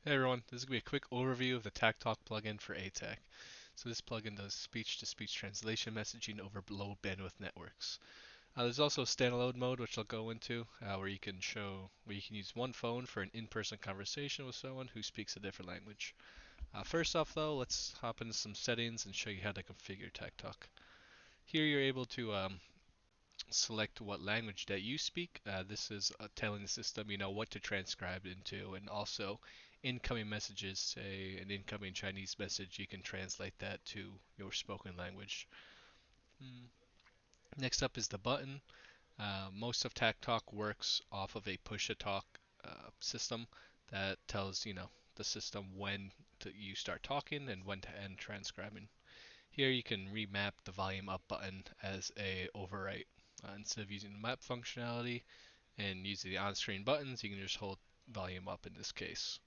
Hey everyone, this is going to be a quick overview of the TAK plugin for ATAK. So this plugin does speech-to-speech translation messaging over low bandwidth networks. There's also a standalone mode which I'll go into where you can use one phone for an in-person conversation with someone who speaks a different language. First off though, let's hop into some settings and show you how to configure TAK. Here you're able to select what language that you speak. This is telling the system, what to transcribe into, and also incoming messages, say an incoming Chinese message, you can translate that to your spoken language. Next up is the button. Most of TAK works off of a push-to-talk system that tells, the system when you start talking and when to end transcribing. Here you can remap the volume up button as a overwrite. Instead of using the map functionality and using the on-screen buttons, you can just hold volume up in this case.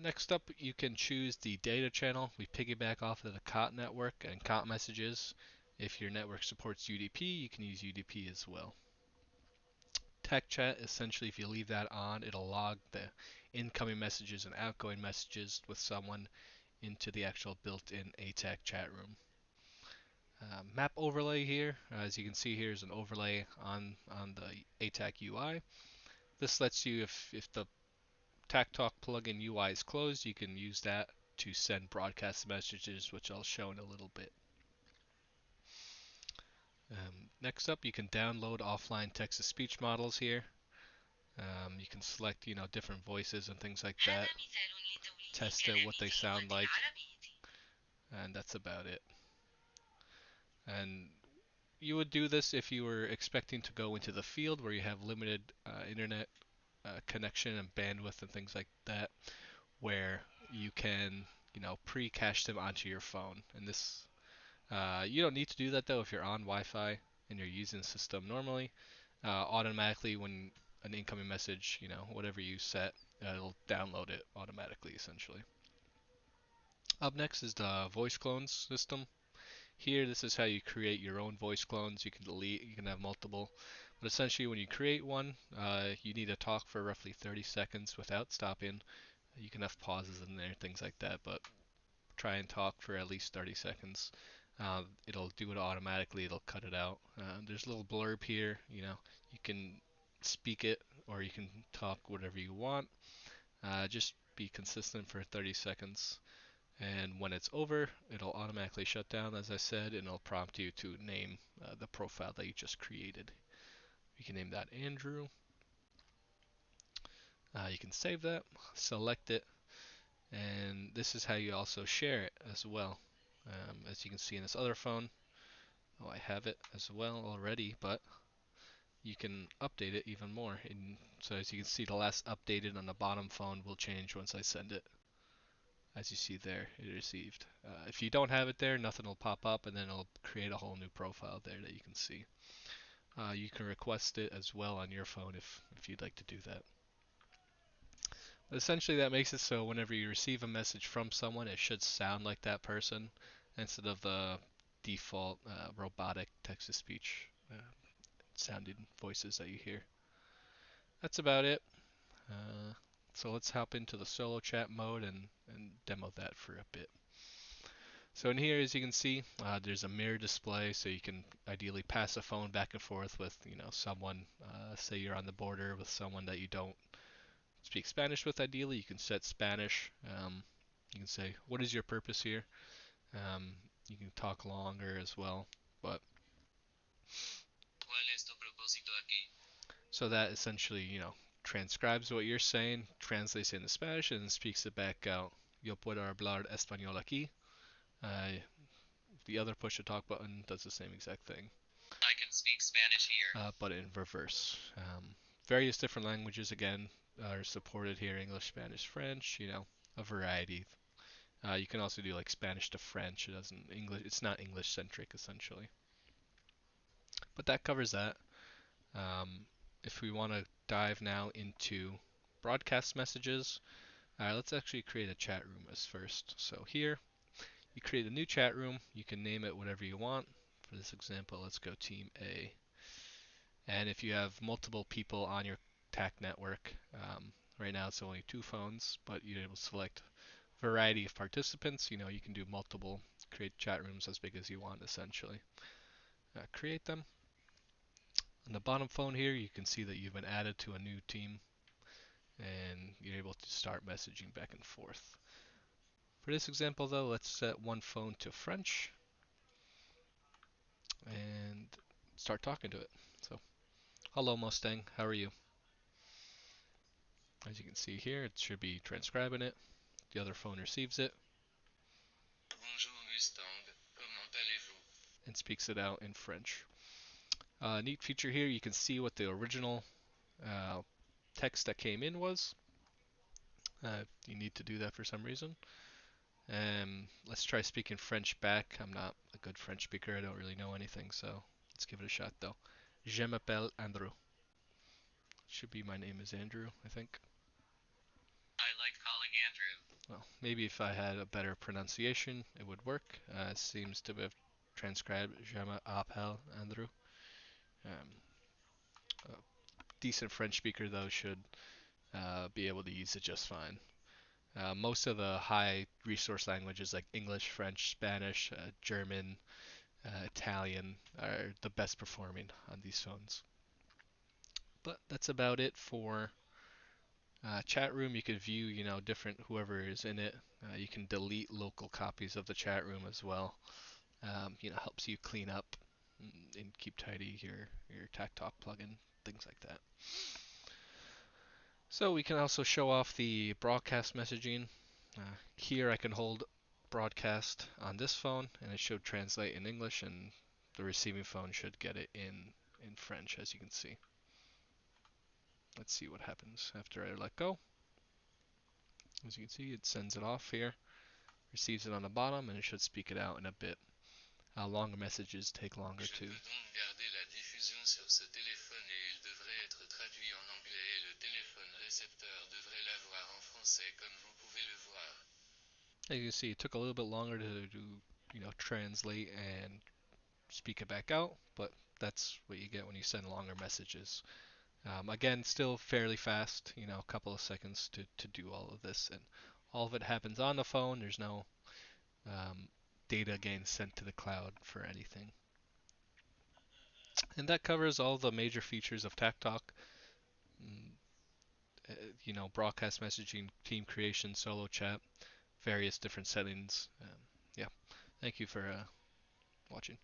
Next up, you can choose the data channel. We piggyback off of the COT network and COT messages. If your network supports UDP, you can use UDP as well. TAK chat, essentially, if you leave that on, it'll log the incoming messages and outgoing messages with someone into the actual built-in ATAK chat room. Map overlay here, as you can see here is an overlay on the ATAK UI. This lets you, if the TAK plugin UI is closed, you can use that to send broadcast messages, which I'll show in a little bit. Next up, you can download offline text-to-speech models here. You can select, different voices and things like that. Test it, what they sound like, and that's about it. And you would do this if you were expecting to go into the field where you have limited internet connection and bandwidth and things like that, where you can, pre-cache them onto your phone. And this, you don't need to do that though if you're on Wi-Fi and you're using the system normally. Automatically, when an incoming message, whatever you set, it'll download it automatically, essentially. Up next is the voice clones system. Here, this is how you create your own voice clones. You can delete, you can have multiple. But essentially, when you create one, you need to talk for roughly 30 seconds without stopping. You can have pauses in there, things like that, but try and talk for at least 30 seconds. It'll do it automatically, it'll cut it out. There's a little blurb here, you can speak it or you can talk whatever you want. Just be consistent for 30 seconds. And when it's over, it'll automatically shut down, as I said, and it'll prompt you to name the profile that you just created. You can name that Andrew. You can save that, select it, and this is how you also share it as well. As you can see in this other phone, I have it as well already, but you can update it even more. And so as you can see, the last updated on the bottom phone will change once I send it. As you see there, it received. If you don't have it there, nothing will pop up, and then it'll create a whole new profile there that you can see. You can request it as well on your phone if you'd like to do that. But essentially, that makes it so whenever you receive a message from someone, it should sound like that person instead of the default robotic text-to-speech sounding voices that you hear. That's about it. Uh, so let's hop into the solo chat mode and demo that for a bit. So in here, as you can see, there's a mirror display, so you can ideally pass a phone back and forth with, someone. Say you're on the border with someone that you don't speak Spanish with. Ideally, you can set Spanish. You can say, "What is your purpose here?" You can talk longer as well, but so that essentially, transcribes what you're saying, translates it into Spanish, and then speaks it back out. Yo puedo hablar español aquí. The other push to talk button does the same exact thing. I can speak Spanish here. But in reverse. Various different languages, again, are supported here. English, Spanish, French, a variety. You can also do like Spanish to French. It's not English centric essentially. But that covers that. If we want to dive now into broadcast messages, let's actually create a chat room as first. So here, you create a new chat room. You can name it whatever you want. For this example, let's go Team A. And if you have multiple people on your TAK network, Right now it's only 2 phones, but you're able to select variety of participants. You know, you can do multiple, create chat rooms as big as you want essentially. Create them. On the bottom phone here, you can see that you've been added to a new team and you're able to start messaging back and forth. For this example though, let's set one phone to French and start talking to it. So, hello Mustang, how are you? As you can see here, it should be transcribing it. The other phone receives it. Bonjour Mustang, comment allez-vous? And speaks it out in French. Neat feature here, you can see what the original text that came in was. You need to do that for some reason. Let's try speaking French back. I'm not a good French speaker. I don't really know anything, so let's give it a shot though. Je m'appelle Andrew. Should be my name is Andrew, I think. I like calling Andrew. Well, maybe if I had a better pronunciation, it would work. It seems to have transcribed Je m'appelle Andrew. A decent French speaker though should be able to use it just fine. Most of the high resource languages like English, French, Spanish, German, Italian are the best performing on these phones. But that's about it for chat room. You could view, different whoever is in it. You can delete local copies of the chat room as well. Helps you clean up and keep tidy your TAK Talk plugin, things like that. So we can also show off the broadcast messaging. Here I can hold broadcast on this phone and it should translate in English, and the receiving phone should get it in French, as you can see. Let's see what happens after I let go. As you can see, it sends it off here, receives it on the bottom, and it should speak it out in a bit. Longer messages take longer too. As you can see, it took a little bit longer to translate and speak it back out, but that's what you get when you send longer messages. Again, still fairly fast, a couple of seconds to do all of this, and all of it happens on the phone. There's no data getting sent to the cloud for anything. And that covers all the major features of TAK Talk. Broadcast messaging, team creation, solo chat, various different settings. Yeah. Thank you for watching.